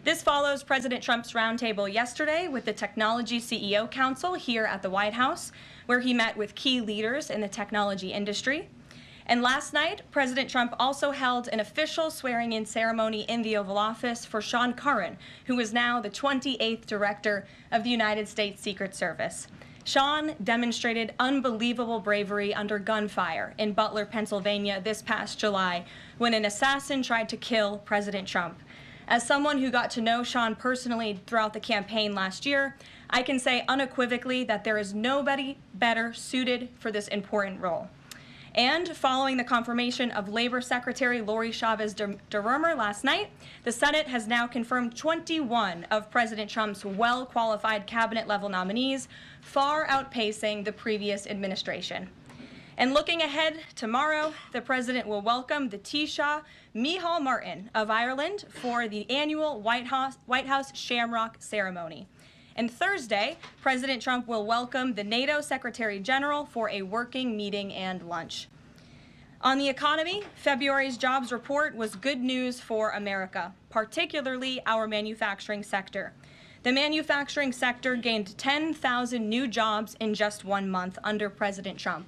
This follows President Trump's roundtable yesterday with the Technology CEO Council here at the White House, where he met with key leaders in the technology industry. And last night, President Trump also held an official swearing-in ceremony in the Oval Office for Sean Curran, who is now the 28th Director of the United States Secret Service. Sean demonstrated unbelievable bravery under gunfire in Butler, Pennsylvania this past July when an assassin tried to kill President Trump. As someone who got to know Sean personally throughout the campaign last year, I can say unequivocally that there is nobody better suited for this important role. And following the confirmation of Labor Secretary Lori Chavez DeRomer last night, the Senate has now confirmed 21 of President Trump's well-qualified cabinet-level nominees, far outpacing the previous administration. And looking ahead, tomorrow, the president will welcome the Taoiseach Micheál Martin of Ireland for the annual White House Shamrock ceremony. And Thursday, President Trump will welcome the NATO Secretary General for a working meeting and lunch. On the economy, February's jobs report was good news for America, particularly our manufacturing sector. The manufacturing sector gained 10,000 new jobs in just 1 month under President Trump.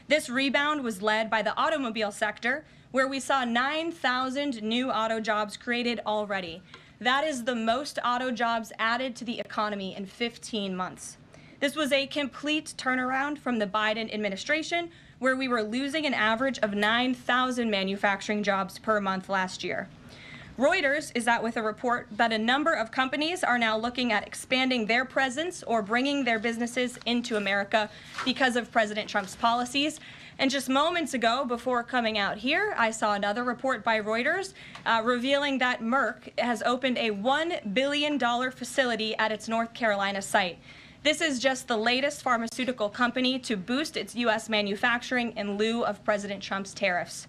This rebound was led by the automobile sector, where we saw 9,000 new auto jobs created already. That is the most auto jobs added to the economy in 15 months. This was a complete turnaround from the Biden administration, where we were losing an average of 9,000 manufacturing jobs per month last year. Reuters is out with a report that a number of companies are now looking at expanding their presence or bringing their businesses into America because of President Trump's policies. And just moments ago, before coming out here, I saw another report by Reuters revealing that Merck has opened a $1 billion facility at its North Carolina site. This is just the latest pharmaceutical company to boost its U.S. manufacturing in lieu of President Trump's tariffs.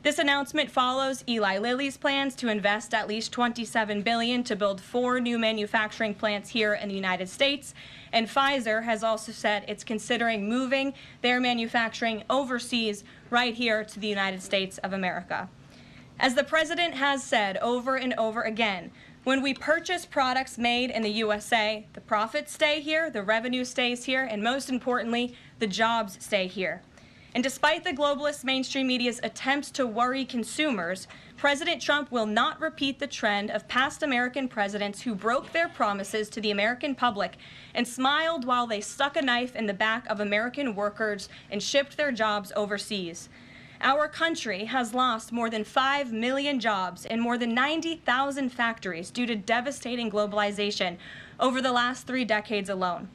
This announcement follows Eli Lilly's plans to invest at least $27 billion to build 4 new manufacturing plants here in the United States. And Pfizer has also said it's considering moving their manufacturing overseas right here to the United States of America. As the president has said over and over again, when we purchase products made in the USA, the profits stay here, the revenue stays here, and most importantly, the jobs stay here. And despite the globalist mainstream media's attempts to worry consumers, President Trump will not repeat the trend of past American presidents who broke their promises to the American public and smiled while they stuck a knife in the back of American workers and shipped their jobs overseas. Our country has lost more than 5 million jobs and more than 90,000 factories due to devastating globalization over the last 3 decades alone.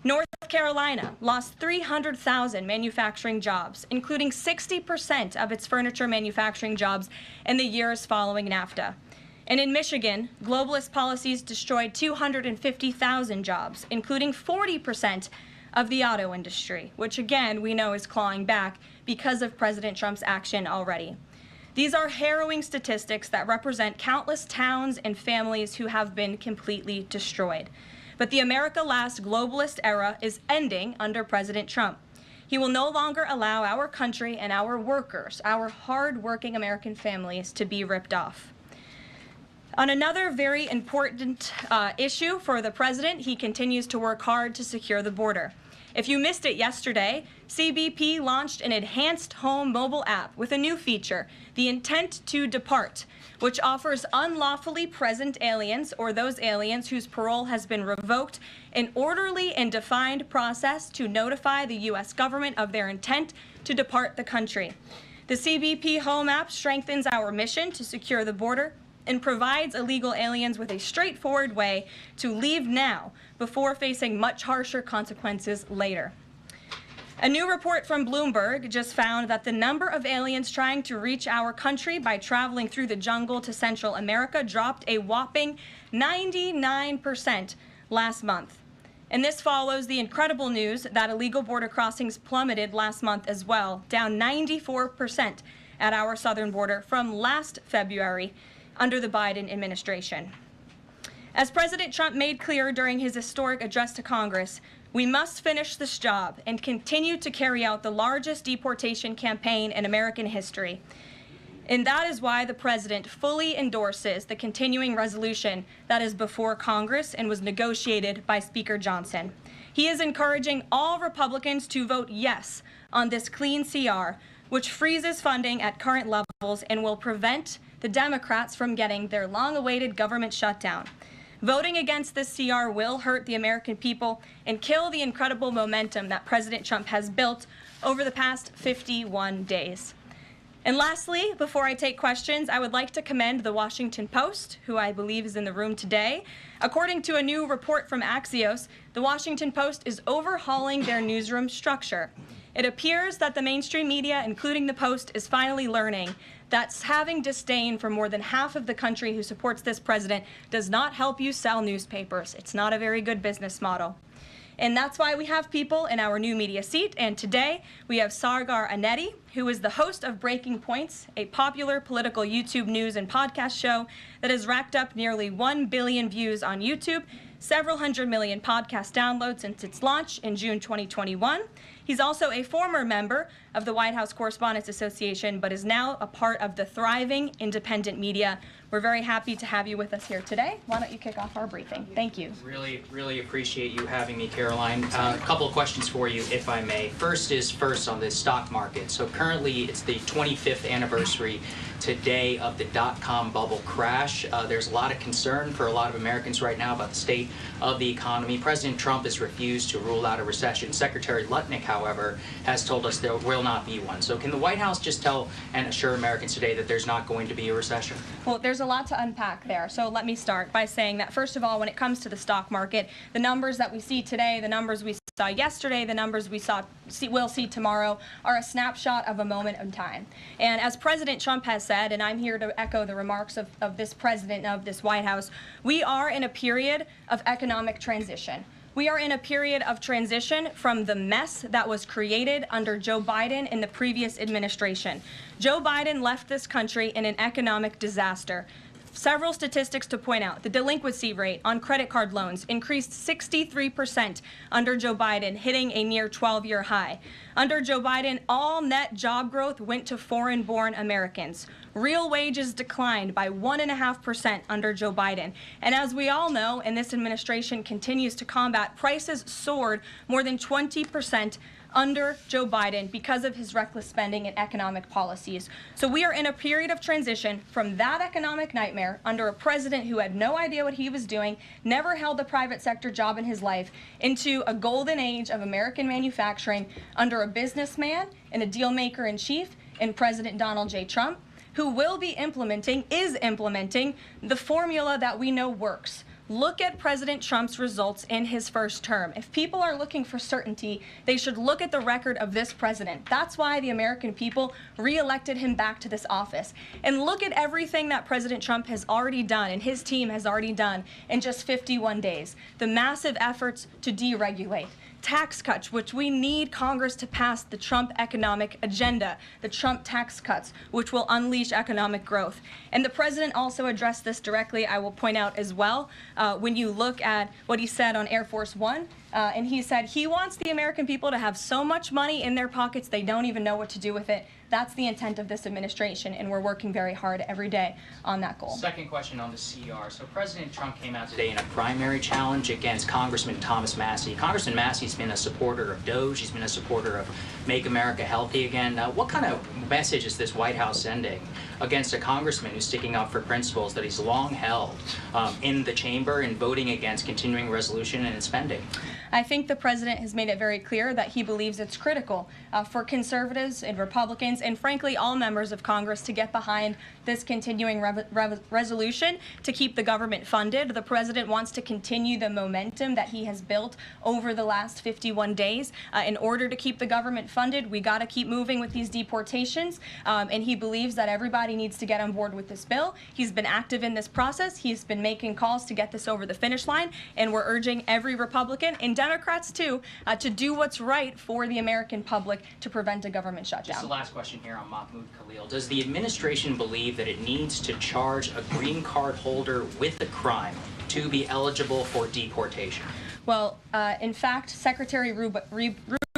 North Carolina lost 300,000 manufacturing jobs, including 60% of its furniture manufacturing jobs in the years following NAFTA. And in Michigan, globalist policies destroyed 250,000 jobs, including 40% of the auto industry, which again we know is clawing back because of President Trump's action already. These are harrowing statistics that represent countless towns and families who have been completely destroyed. But the America Last globalist era is ending under President Trump. He will no longer allow our country and our workers, our hard-working American families, to be ripped off. On another very important issue for the president, he continues to work hard to secure the border. If you missed it yesterday, CBP launched an enhanced home mobile app with a new feature, the Intent to Depart, which offers unlawfully present aliens or those aliens whose parole has been revoked an orderly and defined process to notify the U.S. government of their intent to depart the country. The CBP Home app strengthens our mission to secure the border and provides illegal aliens with a straightforward way to leave now before facing much harsher consequences later. A new report from Bloomberg just found that the number of aliens trying to reach our country by traveling through the jungle to Central America dropped a whopping 99% last month. And this follows the incredible news that illegal border crossings plummeted last month as well, down 94% at our southern border from last February under the Biden administration. As President Trump made clear during his historic address to Congress, we must finish this job and continue to carry out the largest deportation campaign in American history. And that is why the president fully endorses the continuing resolution that is before Congress and was negotiated by Speaker Johnson. He is encouraging all Republicans to vote yes on this clean CR, which freezes funding at current levels and will prevent the Democrats from getting their long-awaited government shutdown. Voting against this CR will hurt the American people and kill the incredible momentum that President Trump has built over the past 51 days. And lastly, before I take questions, I would like to commend the Washington Post, who I believe is in the room today. According to a new report from Axios, the Washington Post is overhauling their newsroom structure. It appears that the mainstream media, including the Post, is finally learning that having disdain for more than half of the country who supports this president does not help you sell newspapers. It's not a very good business model. And that's why we have people in our new media seat. And today we have Sargar Anetti, who is the host of Breaking Points, a popular political YouTube news and podcast show that has racked up nearly 1 billion views on YouTube, several hundred million podcast downloads since its launch in June 2021. He's also a former member of the White House Correspondents Association, but is now a part of the thriving independent media. We're very happy to have you with us here today. Why don't you kick off our briefing? Thank you. Really appreciate you having me, Caroline. A couple of questions for you, if I may. First on the stock market. So currently it's the 25th anniversary today of the dot-com bubble crash. There's a lot of concern for a lot of Americans right now about the state of the economy. President Trump has refused to rule out a recession. Secretary Lutnick, however, has told us there will not be one. So can the White House just tell and assure Americans today that there's not going to be a recession? Well, there's a lot to unpack there. So let me start by saying that, first of all, when it comes to the stock market, the numbers that we see today, the numbers we saw yesterday, the numbers we'll see tomorrow are a snapshot of a moment in time. And as President Trump has said, and I'm here to echo the remarks of this president of this White House, we are in a period of economic transition. We are in a period of transition from the mess that was created under Joe Biden in the previous administration. Joe Biden left this country in an economic disaster. Several statistics to point out. The delinquency rate on credit card loans increased 63% under Joe Biden, hitting a near 12-year high. Under Joe Biden, all net job growth went to foreign-born Americans. Real wages declined by 1.5% under Joe Biden. And as we all know, and this administration continues to combat, prices soared more than 20% under Joe Biden because of his reckless spending and economic policies. So we are in a period of transition from that economic nightmare under a president who had no idea what he was doing, never held a private sector job in his life, into a golden age of American manufacturing under a businessman and a deal maker in chief in President Donald J. Trump, who is implementing the formula that we know works. Look at President Trump's results in his first term. If people are looking for certainty, they should look at the record of this president. That's why the American people re-elected him back to this office. And look at everything that President Trump has already done and his team has already done in just 51 days. The massive efforts to deregulate, tax cuts, which we need Congress to pass the Trump economic agenda, the Trump tax cuts, which will unleash economic growth. And the president also addressed this directly, I will point out as well, when you look at what he said on Air Force One. And he said he wants the American people to have so much money in their pockets they don't even know what to do with it. That's the intent of this administration, and we're working very hard every day on that goal. Second question on the CR. So President Trump came out today in a primary challenge against Congressman Thomas Massie. Congressman Massie's been a supporter of DOGE. He's been a supporter of Make America Healthy Again. What kind of message is this White House sending against a congressman who's sticking up for principles that he's long held in the chamber and voting against continuing resolution and spending? I think the president has made it very clear that he believes it's critical for conservatives and Republicans and frankly all members of Congress to get behind this continuing resolution to keep the government funded. The president wants to continue the momentum that he has built over the last 51 days. In order to keep the government funded, we got to keep moving with these deportations, and he believes that everybody needs to get on board with this bill. He's been active in this process. He's been making calls to get this over the finish line, and we're urging every Republican and Democrats too to do what's right for the American public to prevent a government shutdown. Just the last question here on Mahmoud Khalil. Does the administration believe that it needs to charge a green card holder with a crime to be eligible for deportation? Well, in fact, Secretary Rubio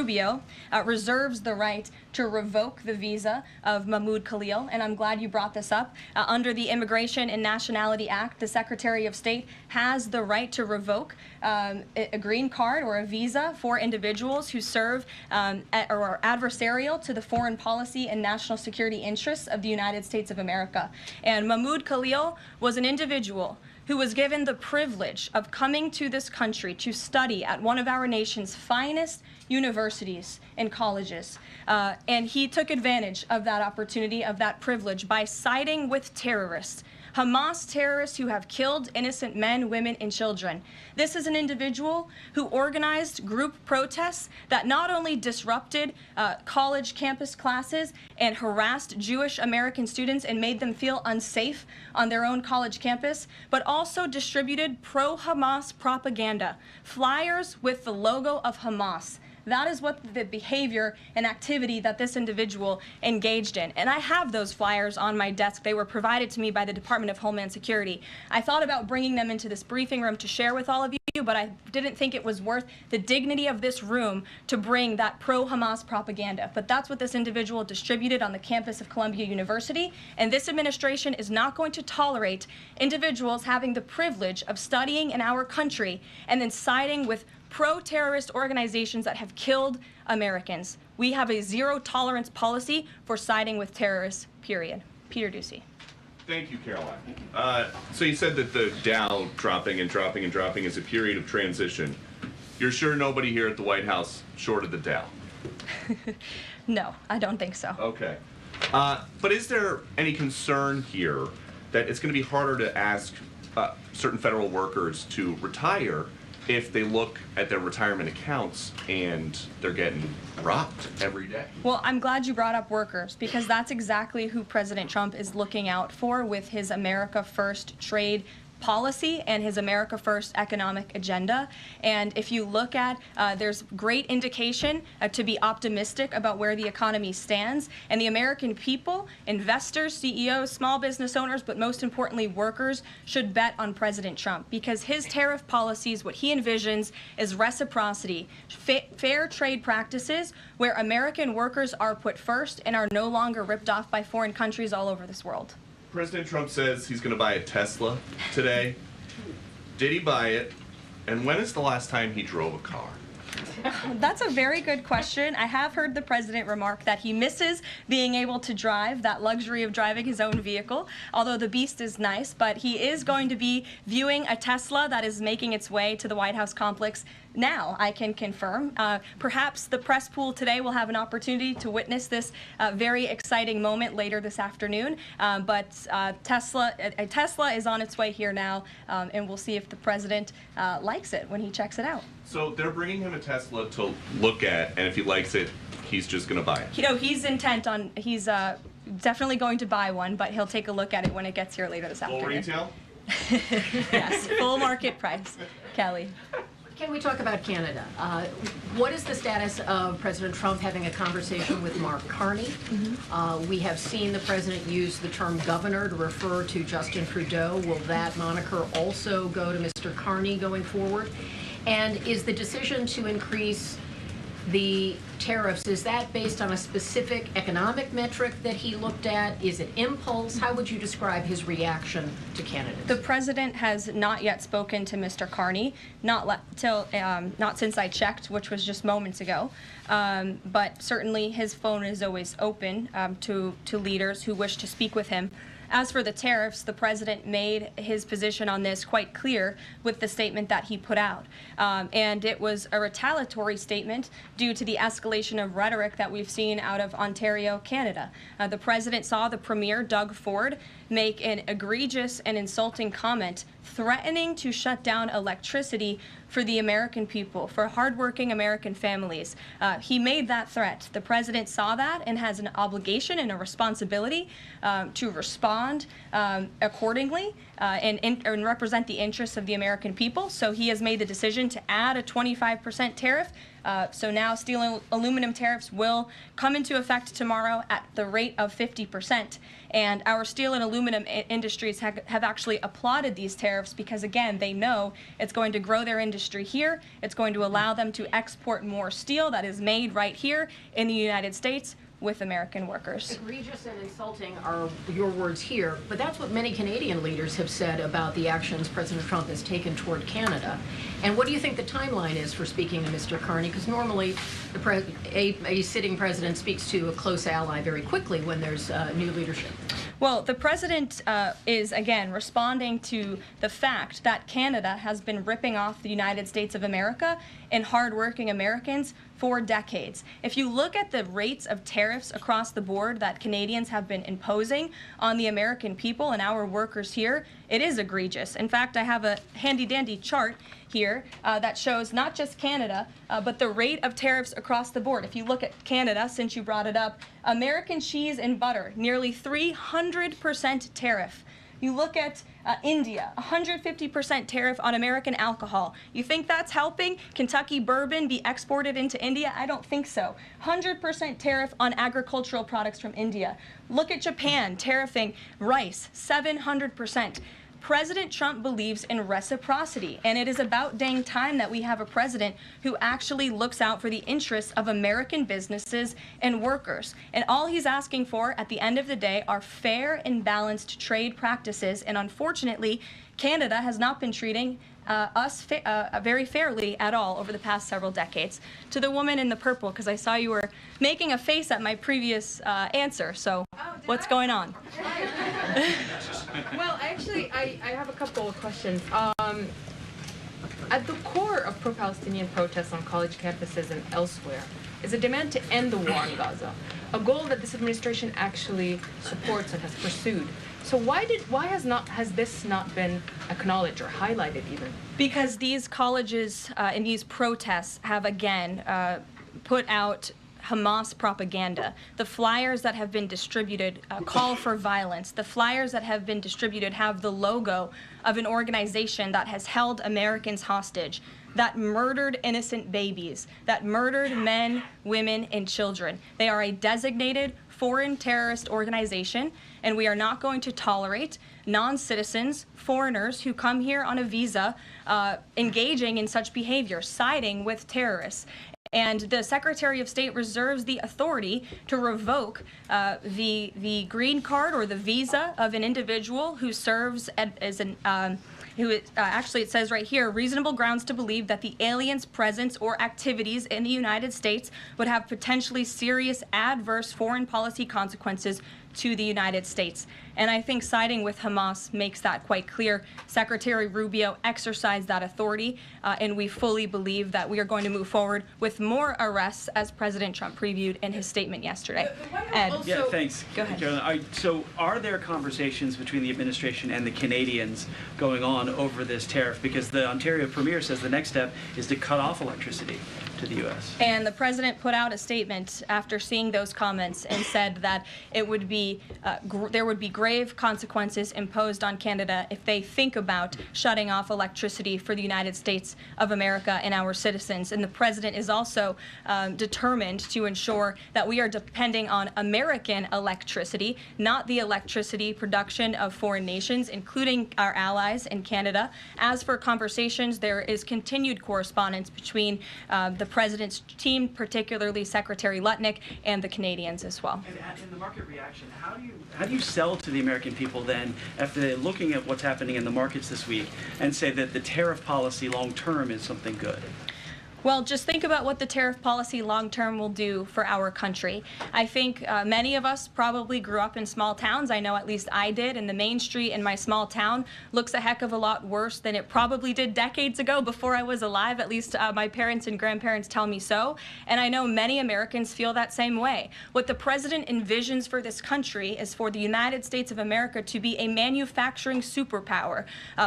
Rubio reserves the right to revoke the visa of Mahmoud Khalil, and I'm glad you brought this up. Under the Immigration and Nationality Act, the Secretary of State has the right to revoke a green card or a visa for individuals who serve or are adversarial to the foreign policy and national security interests of the United States of America. And Mahmoud Khalil was an individual who was given the privilege of coming to this country to study at one of our nation's finest universities and colleges. And he took advantage of that opportunity, of that privilege, by siding with terrorists. Hamas terrorists who have killed innocent men, women, and children. This is an individual who organized group protests that not only disrupted college campus classes and harassed Jewish American students and made them feel unsafe on their own college campus, but also distributed pro-Hamas propaganda, flyers with the logo of Hamas. That is what the behavior and activity that this individual engaged in. And I have those flyers on my desk. They were provided to me by the Department of Homeland Security. I thought about bringing them into this briefing room to share with all of you, but I didn't think it was worth the dignity of this room to bring that pro-Hamas propaganda. But that's what this individual distributed on the campus of Columbia University. And this administration is not going to tolerate individuals having the privilege of studying in our country and then siding with pro-terrorist organizations that have killed Americans. We have a zero-tolerance policy for siding with terrorists, period. Peter Ducey. Thank you, Caroline. So you said that the Dow dropping and dropping and dropping is a period of transition. You're sure nobody here at the White House shorted the Dow? No, I don't think so. Okay. But is there any concern here that it's going to be harder to ask certain federal workers to retire if they look at their retirement accounts and they're getting robbed every day? Well, I'm glad you brought up workers, because that's exactly who President Trump is looking out for with his America First trade policy and his America First economic agenda. And if you look at, there's great indication to be optimistic about where the economy stands. And the American people, investors, CEOs, small business owners, but most importantly, workers, should bet on President Trump, because his tariff policies, what he envisions is reciprocity, fair trade practices where American workers are put first and are no longer ripped off by foreign countries all over this world. President Trump says he's going to buy a Tesla today. Did he buy it? And when is the last time he drove a car? That's a very good question. I have heard the president remark that he misses being able to drive, that luxury of driving his own vehicle, although the beast is nice, but he is going to be viewing a Tesla that is making its way to the White House complex now, I can confirm. Perhaps the press pool today will have an opportunity to witness this very exciting moment later this afternoon. But a Tesla is on its way here now, and we'll see if the president likes it when he checks it out. So they're bringing him a Tesla to look at, and if he likes it, he's just going to buy it. You know, he's definitely going to buy one, but he'll take a look at it when it gets here later this afternoon. Full retail? Yes, full market price. Kelly. Can we talk about Canada? What is the status of President Trump having a conversation with Mark Carney? We have seen the president use the term governor to refer to Justin Trudeau. Will that moniker also go to Mr. Carney going forward? And is the decision to increase the tariffs, is that based on a specific economic metric that he looked at? Is it impulse? How would you describe his reaction to candidates? The president has not yet spoken to Mr. Carney, not since I checked, which was just moments ago. But certainly his phone is always open to leaders who wish to speak with him. As for the tariffs, the president made his position on this quite clear with the statement that he put out. And it was a retaliatory statement due to the escalation of rhetoric that we've seen out of Ontario, Canada. The president saw the premier, Doug Ford, make an egregious and insulting comment threatening to shut down electricity for the American people, for hardworking American families. He made that threat. The president saw that and has an obligation and a responsibility to respond accordingly and represent the interests of the American people. So he has made the decision to add a 25% tariff So now steel and aluminum tariffs will come into effect tomorrow at the rate of 50%. And our steel and aluminum industries have actually applauded these tariffs because, again, they know it's going to grow their industry here. It's going to allow them to export more steel that is made right here in the United States with American workers. Egregious and insulting are your words here, but that's what many Canadian leaders have said about the actions President Trump has taken toward Canada. And what do you think the timeline is for speaking to Mr. Carney? Because normally a sitting president speaks to a close ally very quickly when there's new leadership. Well, the president is, again, responding to the fact that Canada has been ripping off the United States of America and hardworking Americans for decades. If you look at the rates of tariffs across the board that Canadians have been imposing on the American people and our workers here, it is egregious. In fact, I have a handy-dandy chart here that shows not just Canada, but the rate of tariffs across the board. If you look at Canada, since you brought it up, American cheese and butter, nearly 300% tariff. You look at India, 150% tariff on American alcohol. You think that's helping Kentucky bourbon be exported into India? I don't think so. 100% tariff on agricultural products from India. Look at Japan, tariffing rice, 700%. President Trump believes in reciprocity, and it is about dang time that we have a president who actually looks out for the interests of American businesses and workers. And all he's asking for at the end of the day are fair and balanced trade practices, and unfortunately, Canada has not been treating us very fairly at all over the past several decades. To the woman in the purple, because I saw you were making a face at my previous answer, so what's going on? Well, actually, I have a couple of questions. At the core of pro-Palestinian protests on college campuses and elsewhere is a demand to end the war in Gaza, a goal that this administration actually supports and has pursued. So why has this not been acknowledged or highlighted even? Because these colleges and these protests have again put out Hamas propaganda. The flyers that have been distributed call for violence. The flyers that have been distributed have the logo of an organization that has held Americans hostage, that murdered innocent babies, that murdered men, women, and children. They are a designated foreign terrorist organization, and we are not going to tolerate non-citizens, foreigners who come here on a visa, engaging in such behavior, siding with terrorists. And the Secretary of State reserves the authority to revoke the green card or the visa of an individual who serves as an actually, it says right here, reasonable grounds to believe that the alien's presence or activities in the United States would have potentially serious adverse foreign policy consequences to the United States. And I think siding with Hamas makes that quite clear. Secretary Rubio exercised that authority, and we fully believe that we are going to move forward with more arrests, as President Trump previewed in his statement yesterday. Ed. Yeah, thanks. Go ahead. Caroline. So are there conversations between the administration and the Canadians going on over this tariff? Because the Ontario Premier says the next step is to cut off electricity to the U.S. And the president put out a statement after seeing those comments and said that it would be there would be grave consequences imposed on Canada if they think about shutting off electricity for the United States of America and our citizens. And the president is also determined to ensure that we are depending on American electricity, not the electricity production of foreign nations, including our allies in Canada. As for conversations, there is continued correspondence between the president's team, particularly Secretary Lutnick, and the Canadians as well. And in the market reaction, how do you sell to the American people then after they're looking at what's happening in the markets this week and say that the tariff policy long term is something good? Well, just think about what the tariff policy long-term will do for our country. I think many of us probably grew up in small towns. I know at least I did, and the main street in my small town looks a heck of a lot worse than it probably did decades ago before I was alive. At least my parents and grandparents tell me so. And I know many Americans feel that same way. What the president envisions for this country is for the United States of America to be a manufacturing superpower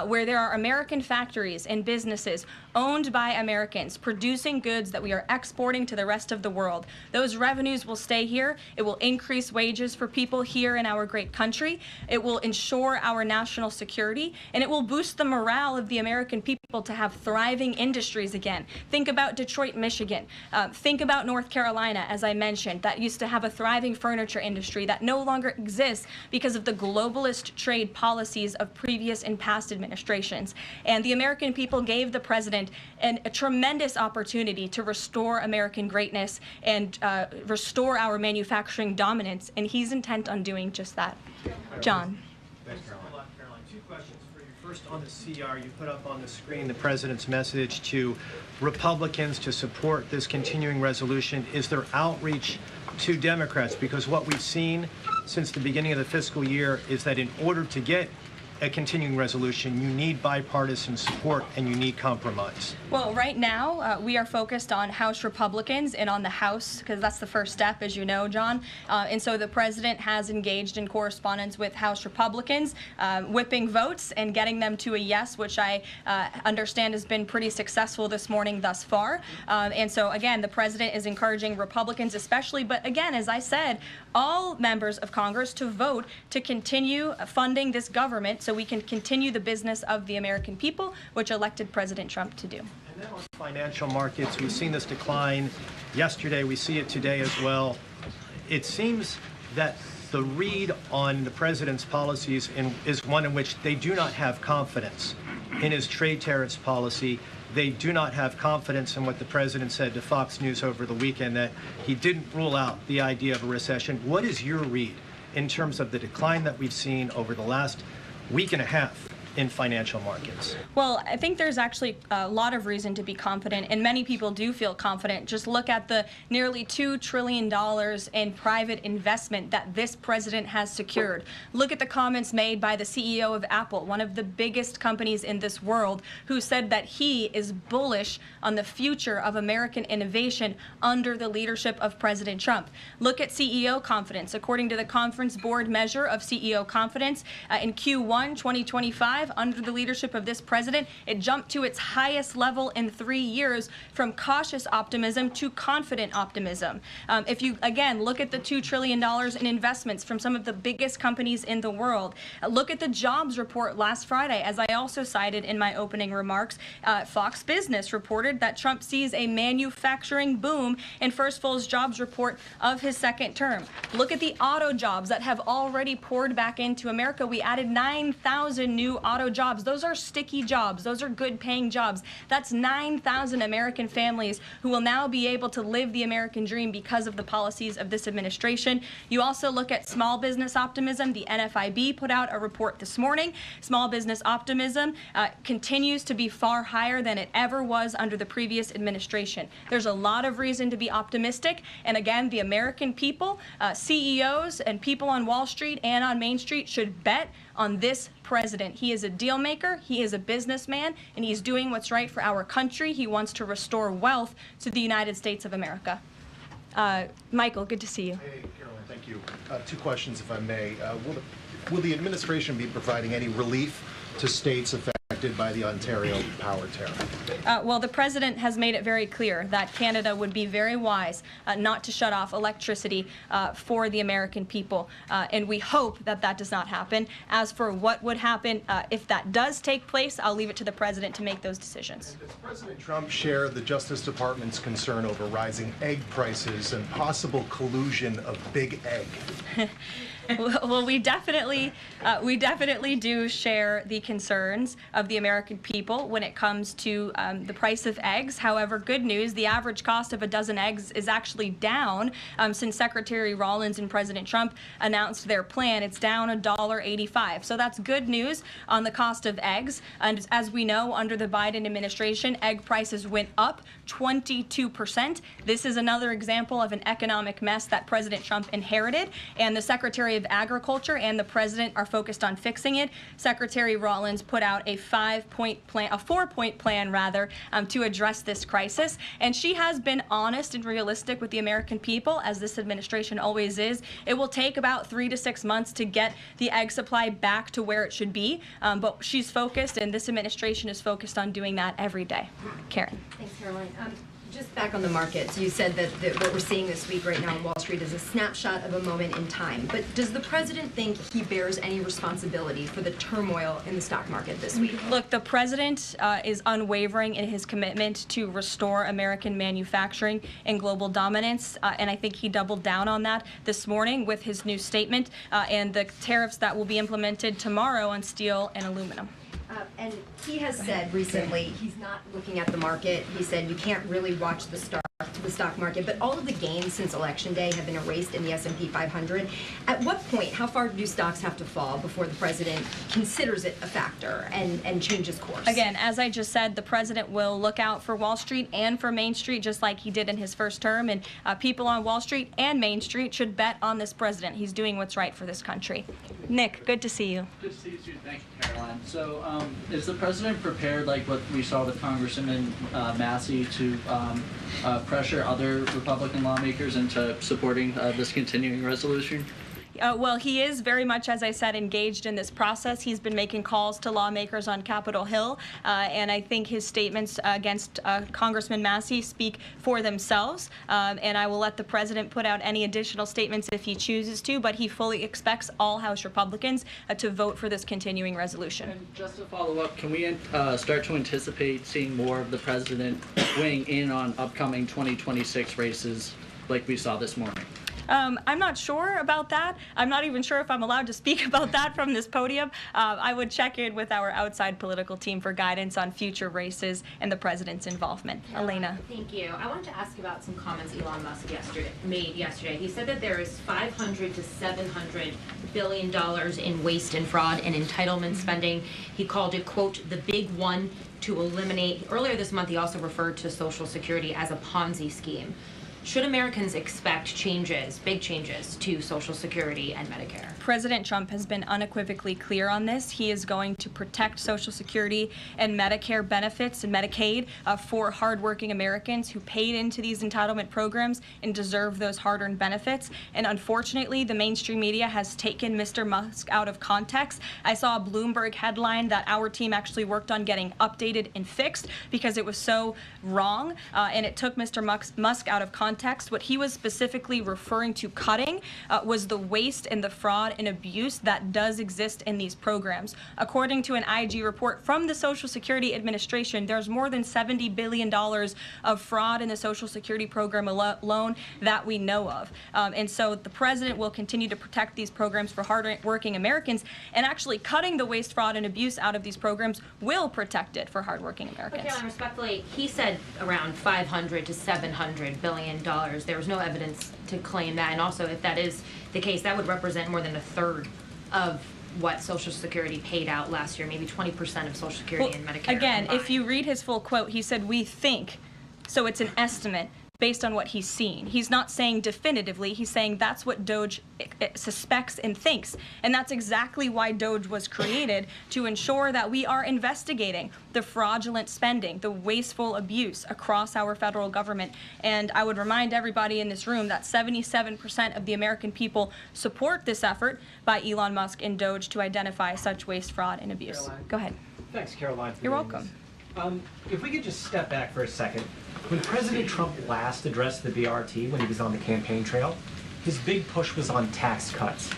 where there are American factories and businesses owned by Americans, produced producing goods that we are exporting to the rest of the world. Those revenues will stay here. It will increase wages for people here in our great country. It will ensure our national security, and it will boost the morale of the American people to have thriving industries again. Think about Detroit, Michigan. Think about North Carolina, as I mentioned, that used to have a thriving furniture industry that no longer exists because of the globalist trade policies of previous and past administrations. And the American people gave the president a tremendous opportunity to restore American greatness and restore our manufacturing dominance, and he's intent on doing just that. John. Thanks, Caroline. Two questions for you. First, on the CR, you put up on the screen the president's message to Republicans to support this continuing resolution. Is there outreach to Democrats? Because what we've seen since the beginning of the fiscal year is that in order to get a continuing resolution, you need bipartisan support and you need compromise. Well, right now, we are focused on House Republicans and on the House, because that's the first step, as you know, John. And so the president has engaged in correspondence with House Republicans, whipping votes and getting them to a yes, which I understand has been pretty successful this morning thus far. And so, again, the president is encouraging Republicans especially, but again, as I said, all members of Congress to vote to continue funding this government so we can continue the business of the American people, which elected President Trump to do. And then on financial markets, we've seen this decline yesterday. We see it today as well. It seems that the read on the president's policies is one in which they do not have confidence in his trade tariffs policy. They do not have confidence in what the president said to Fox News over the weekend, that he didn't rule out the idea of a recession. What is your read in terms of the decline that we've seen over the last week and a half in financial markets? Well, I think there's actually a lot of reason to be confident, and many people do feel confident. Just look at the nearly $2 trillion in private investment that this president has secured. Look at the comments made by the CEO of Apple, one of the biggest companies in this world, who said that he is bullish on the future of American innovation under the leadership of President Trump. Look at CEO confidence. According to the Conference Board measure of CEO confidence, in Q1 2025, under the leadership of this president, it jumped to its highest level in 3 years, from cautious optimism to confident optimism. If you, again, look at the $2 trillion in investments from some of the biggest companies in the world. Look at the jobs report last Friday, as I also cited in my opening remarks. Fox Business reported that Trump sees a manufacturing boom in first full jobs report of his second term. Look at the auto jobs that have already poured back into America. We added 9,000 new auto jobs. Those are sticky jobs. Those are good paying jobs. That's 9,000 American families who will now be able to live the American dream because of the policies of this administration. You also look at small business optimism. The NFIB put out a report this morning. Small business optimism continues to be far higher than it ever was under the previous administration. There's a lot of reason to be optimistic. And again, the American people, CEOs and people on Wall Street and on Main Street should bet on this president. He is a deal maker, he is a businessman, and he's doing what's right for our country. He wants to restore wealth to the United States of America. Michael, good to see you. Hey, Caroline, thank you. Two questions, if I may. Will the administration be providing any relief to states affected by the Ontario power tariff? Well, the president has made it very clear that Canada would be very wise not to shut off electricity for the American people, and we hope that that does not happen. As for what would happen if that does take place, I'll leave it to the president to make those decisions. And does President Trump share the Justice Department's concern over rising egg prices and possible collusion of big egg? Well, we definitely do share the concerns of the American people when it comes to the price of eggs. However, good news, the average cost of a dozen eggs is actually down since Secretary Rollins and President Trump announced their plan. It's down $1.85. So that's good news on the cost of eggs. And as we know, under the Biden administration, egg prices went up 22%. This is another example of an economic mess that President Trump inherited, and the Secretary of Agriculture and the president are focused on fixing it. Secretary Rollins put out a 4-point plan rather, to address this crisis, and she has been honest and realistic with the American people, as this administration always is. It will take about 3 to 6 months to get the egg supply back to where it should be, but she's focused, and this administration is focused on doing that every day. Karen. Thanks, Caroline. Just back on the markets, you said that what we're seeing this week right now on Wall Street is a snapshot of a moment in time. But does the president think he bears any responsibility for the turmoil in the stock market this week? Look, the president is unwavering in his commitment to restore American manufacturing and global dominance, and I think he doubled down on that this morning with his new statement and the tariffs that will be implemented tomorrow on steel and aluminum. And he has said recently he's not looking at the market. He said you can't really watch the stock market, but all of the gains since Election Day have been erased in the S&P 500. At what point, how far do stocks have to fall before the president considers it a factor and changes course? Again, as I just said, the president will look out for Wall Street and for Main Street, just like he did in his first term, and people on Wall Street and Main Street should bet on this president. He's doing what's right for this country. Nick, good to see you. Good to see you too. Thank you, Caroline. So, is the president prepared, like what we saw with Congressman Massey, to pressure other Republican lawmakers into supporting this continuing resolution? Well, he is very much, as I said, engaged in this process. He's been making calls to lawmakers on Capitol Hill, and I think his statements against Congressman Massey speak for themselves, and I will let the president put out any additional statements if he chooses to, but he fully expects all House Republicans to vote for this continuing resolution. And just to follow up, can we start to anticipate seeing more of the president weighing in on upcoming 2026 races like we saw this morning? I'm not sure about that. I'm not even sure if I'm allowed to speak about that from this podium. I would check in with our outside political team for guidance on future races and the president's involvement. Elena. Thank you. I wanted to ask about some comments Elon Musk made yesterday. He said that there is $500 to $700 billion in waste and fraud and entitlement spending. He called it, quote, the big one to eliminate. Earlier this month, he also referred to Social Security as a Ponzi scheme. Should Americans expect changes, big changes, to Social Security and Medicare? President Trump has been unequivocally clear on this. He is going to protect Social Security and Medicare benefits and Medicaid for hardworking Americans who paid into these entitlement programs and deserve those hard-earned benefits. And unfortunately, the mainstream media has taken Mr. Musk out of context. I saw a Bloomberg headline that our team actually worked on getting updated and fixed because it was so wrong, and it took Mr. Musk out of context. What he was specifically referring to cutting was the waste and the fraud and abuse that does exist in these programs. According to an IG report from the Social Security Administration, there's more than $70 billion of fraud in the Social Security program alone that we know of. And so the president will continue to protect these programs for hardworking Americans, and actually cutting the waste, fraud, and abuse out of these programs will protect it for hardworking Americans. But Caroline, respectfully, he said around $500 to $700 billion. There was no evidence to claim that, and also if that is the case, that would represent more than a third of what Social Security paid out last year, maybe 20% of Social Security and Medicare. Again, combined. if you read his full quote, he said, "We think," so it's an estimate based on what he's seen. He's not saying definitively, he's saying that's what DOJ suspects and thinks. And that's exactly why DOJ was created, to ensure that we are investigating the fraudulent spending, the wasteful abuse across our federal government. And I would remind everybody in this room that 77% of the American people support this effort by Elon Musk and DOJ to identify such waste, fraud, and abuse. Caroline. Go ahead. Thanks, Caroline. You're welcome. If we could just step back for a second. When President Trump last addressed the BRT when he was on the campaign trail, his big push was on tax cuts.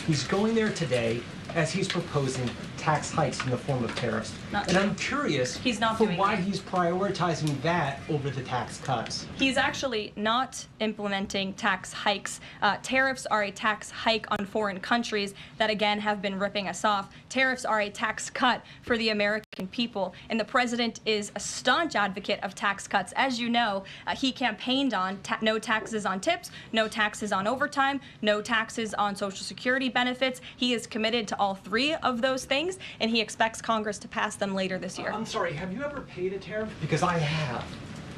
He's going there today as he's proposing tax hikes in the form of tariffs. And I'm curious for why he's prioritizing that over the tax cuts. He's actually not implementing tax hikes. Tariffs are a tax hike on foreign countries that, again, have been ripping us off. Tariffs are a tax cut for the American people. And the president is a staunch advocate of tax cuts. As you know, he campaigned on no taxes on tips, no taxes on overtime, no taxes on Social Security benefits. He is committed to all three of those things, and he expects Congress to pass them later this year. I'm sorry, have you ever paid a tariff? Because I have.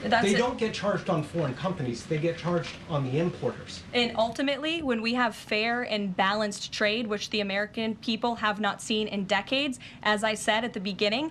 That's they it. don't get charged on foreign companies, they get charged on the importers. And ultimately, when we have fair and balanced trade, which the American people have not seen in decades, as I said at the beginning,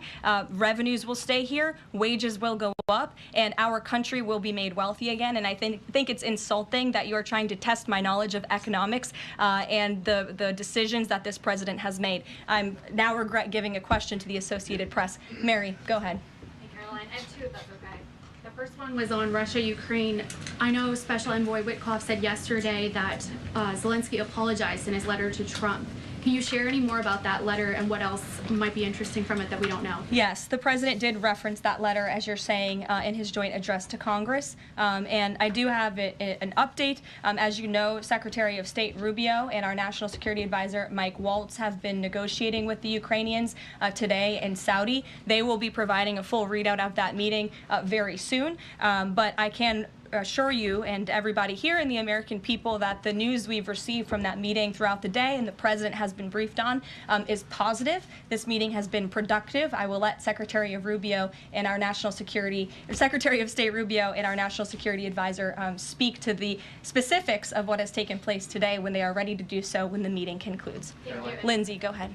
revenues will stay here, wages will go up, and our country will be made wealthy again. And I think it's insulting that you are trying to test my knowledge of economics and the decisions that this president has made. I'm now regret giving a question to the Associated Press. Mary, go ahead. Hey, Caroline, I have two, if that's okay. The The first one was on Russia, Ukraine. I know Special Envoy Witkoff said yesterday that Zelensky apologized in his letter to Trump. Can you share any more about that letter and what else might be interesting from it that we don't know? Yes, the president did reference that letter, as you're saying, in his joint address to Congress. And I do have an update. As you know, Secretary of State Rubio and our National Security Advisor Mike Waltz have been negotiating with the Ukrainians today in Saudi. They will be providing a full readout of that meeting very soon. But I can assure you and everybody here and the American people that the news we've received from that meeting throughout the day and the president has been briefed on is positive. This meeting has been productive. I will let Secretary of Rubio and our Secretary of State Rubio and our National Security Advisor speak to the specifics of what has taken place today when they are ready to do so when the meeting concludes. Lindsay, go ahead.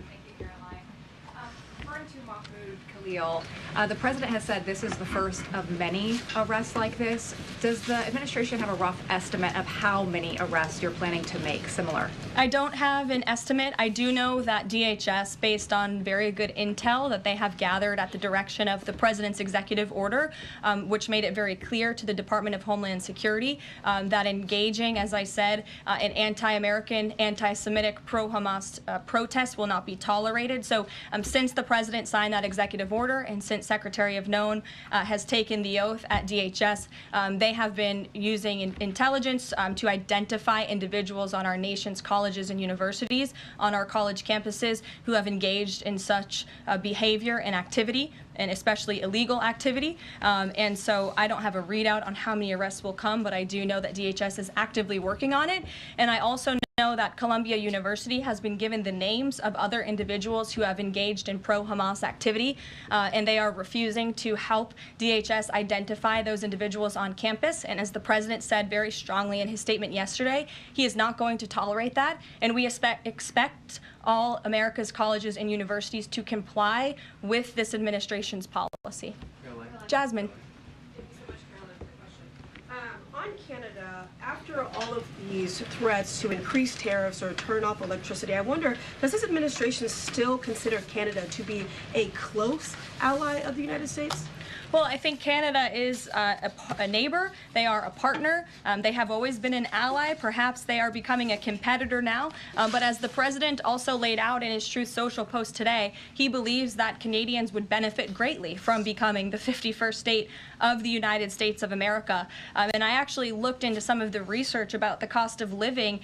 The president has said this is the first of many arrests like this. Does the administration have a rough estimate of how many arrests you're planning to make similar? I don't have an estimate. I do know that DHS, based on very good intel that they have gathered at the direction of the president's executive order, which made it very clear to the Department of Homeland Security that engaging, as I said, in anti-American, anti-Semitic, pro-Hamas protests will not be tolerated. So since the president signed that executive order and since Secretary of Known has taken the oath at DHS, they have been using intelligence to identify individuals on our nation's colleges and universities, on our college campuses, who have engaged in such behavior and activity, and especially illegal activity. And so I don't have a readout on how many arrests will come, but I do know that DHS is actively working on it. And I also know that Columbia University has been given the names of other individuals who have engaged in pro-Hamas activity, and they are refusing to help DHS identify those individuals on campus. And as the president said very strongly in his statement yesterday, he is not going to tolerate that, and we expect all America's colleges and universities to comply with this administration's policy. Jasmine. On Canada, after all of these threats to increase tariffs or turn off electricity, I wonder, does this administration still consider Canada to be a close ally of the United States? Well, I think Canada is a neighbor. They are a partner. They have always been an ally. Perhaps they are becoming a competitor now. But as the president also laid out in his Truth Social post today, he believes that Canadians would benefit greatly from becoming the 51st state of the United States of America. And I actually looked into some of the research about the cost of living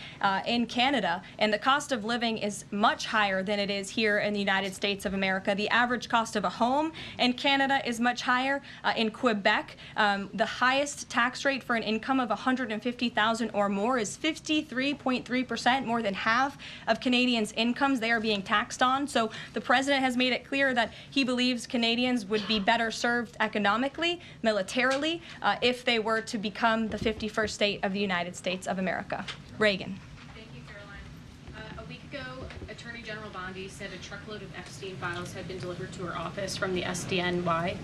in Canada, and the cost of living is much higher than it is here in the United States of America. The average cost of a home in Canada is much higher. In Quebec, the highest tax rate for an income of $150,000 or more is 53.3%, more than half of Canadians' incomes they are being taxed on. So the president has made it clear that he believes Canadians would be better served economically, militarily, if they were to become the 51st state of the United States of America. Reagan. Thank you, Caroline. A week ago, Attorney General Bondi said a truckload of Epstein files had been delivered to her office from the SDNY.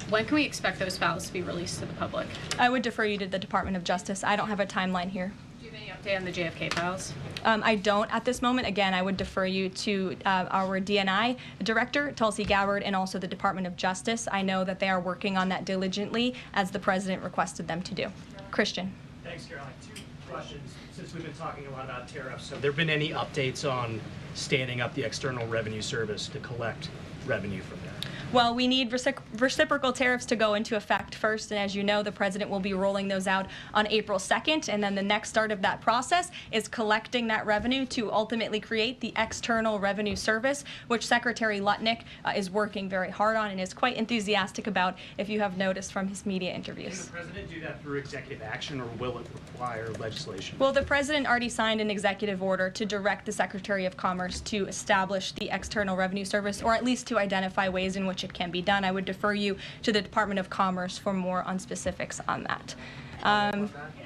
When can we expect those files to be released to the public? I would defer you to the Department of Justice. I don't have a timeline here. Do you have any update on the JFK files? I don't at this moment. Again, I would defer you to our DNI director, Tulsi Gabbard, and also the Department of Justice. I know that they are working on that diligently, as the president requested them to do. Christian. Thanks, Caroline. Two questions. Since we've been talking a lot about tariffs, have there been any updates on standing up the External Revenue Service to collect revenue from there? Well, we need reciprocal tariffs to go into effect first, and as you know, the president will be rolling those out on April 2nd, and then the next start of that process is collecting that revenue to ultimately create the External Revenue Service, which Secretary Lutnick is working very hard on and is quite enthusiastic about, if you have noticed from his media interviews. Can the president do that through executive action, or will it require legislation? Well, the president already signed an executive order to direct the Secretary of Commerce to establish the External Revenue Service, or at least to identify ways in which it can be done. I would defer you to the Department of Commerce for more on specifics on that.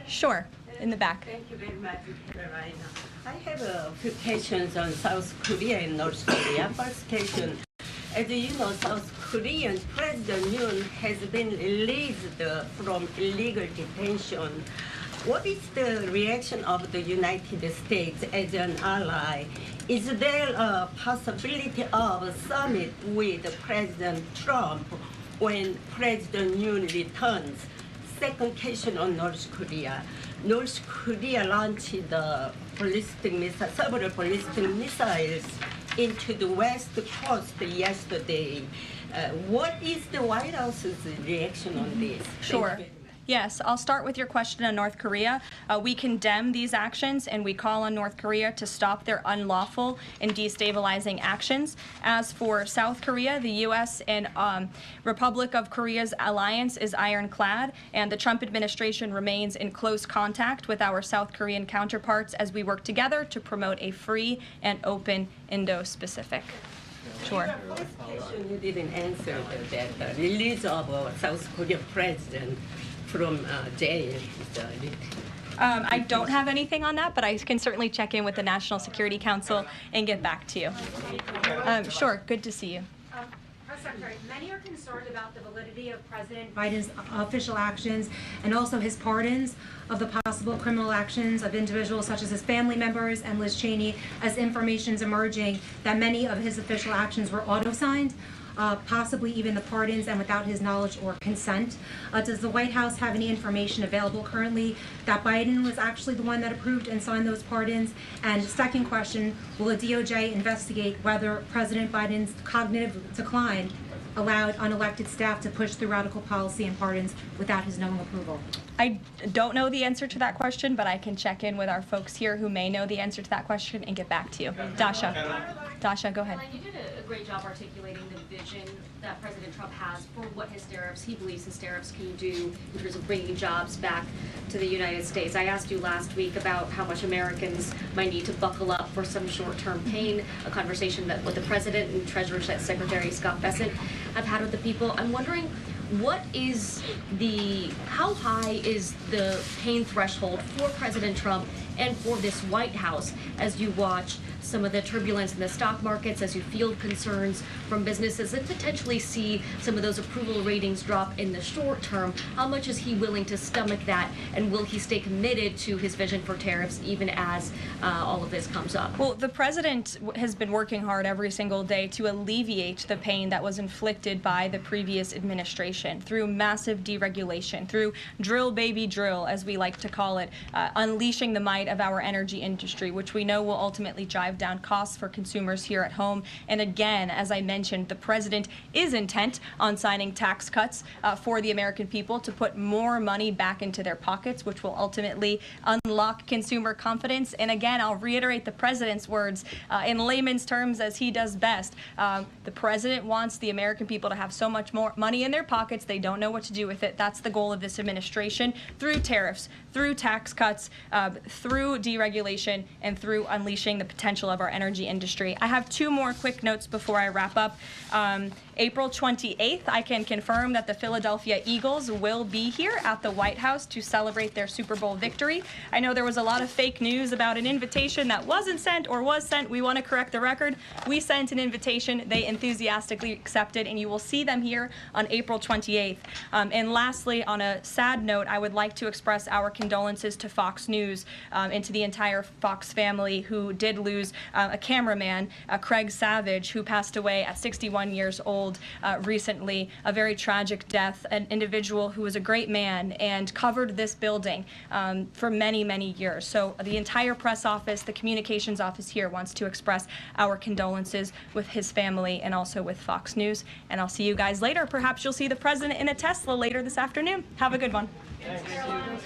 Sure, in the back. Thank you very much, Caroline. I have a few questions on South Korea and North Korea. First question, as you know, South Korean President Yoon has been released from illegal detention. What is the reaction of the United States as an ally? Is there a possibility of a summit with President Trump when President Yoon returns? second question on North Korea. North Korea launched the several ballistic missiles into the west coast yesterday. What is the White House's reaction on this? Sure. Yes, I'll start with your question on North Korea. We condemn these actions and we call on North Korea to stop their unlawful and destabilizing actions. As for South Korea, the U.S. and Republic of Korea's alliance is ironclad, and the Trump administration remains in close contact with our South Korean counterparts as we work together to promote a free and open Indo-Pacific. Sure. First question you didn't answer that the release of a South Korean president from jail. I don't have anything on that, but I can certainly check in with the National Security Council and get back to you. Sure, good to see you. Press Secretary, many are concerned about the validity of President Biden's official actions and also his pardons of the possible criminal actions of individuals such as his family members and Liz Cheney, as information is emerging that many of his official actions were auto-signed. Possibly even the pardons and without his knowledge or consent. Does the White House have any information available currently that Biden was actually the one that approved and signed those pardons? And second question, will the DOJ investigate whether President Biden's cognitive decline allowed unelected staff to push through radical policy and pardons without his knowing approval? I don't know the answer to that question, but I can check in with our folks here who may know the answer to that question and get back to you. Dasha, go ahead. Caroline, you did a great job articulating the vision that President Trump has for what he believes his tariffs can do in terms of bringing jobs back to the United States. I asked you last week about how much Americans might need to buckle up for some short-term pain, a conversation that what the President and Treasury Secretary Scott Bessent have had with the people. I'm wondering, how high is the pain threshold for President Trump and for this White House as you watch some of the turbulence in the stock markets, as you field concerns from businesses and potentially see some of those approval ratings drop in the short term? How much is he willing to stomach that, and will he stay committed to his vision for tariffs even as all of this comes up? Well, the president has been working hard every single day to alleviate the pain that was inflicted by the previous administration through massive deregulation, through drill baby drill, as we like to call it, unleashing the might of our energy industry, which we know will ultimately drive down costs for consumers here at home. And again, as I mentioned, the president is intent on signing tax cuts for the American people to put more money back into their pockets, which will ultimately unlock consumer confidence. And again, I'll reiterate the president's words in layman's terms as he does best. The president wants the American people to have so much more money in their pockets, they don't know what to do with it. That's the goal of this administration, through tariffs, through tax cuts, through deregulation, and through unleashing the potential of our energy industry. I have two more quick notes before I wrap up. April 28th, I can confirm that the Philadelphia Eagles will be here at the White House to celebrate their Super Bowl victory. I know there was a lot of fake news about an invitation that wasn't sent or was sent. We want to correct the record. We sent an invitation. They enthusiastically accepted, and you will see them here on April 28th. And lastly, on a sad note, I would like to express our condolences to Fox News and to the entire Fox family who did lose a cameraman, Craig Savage, who passed away at 61 years old recently. A very tragic death, an individual who was a great man and covered this building for many, many years. So the entire press office, the communications office here wants to express our condolences with his family and also with Fox News. And I'll see you guys later. Perhaps you'll see the president in a Tesla later this afternoon. Have a good one. Thanks.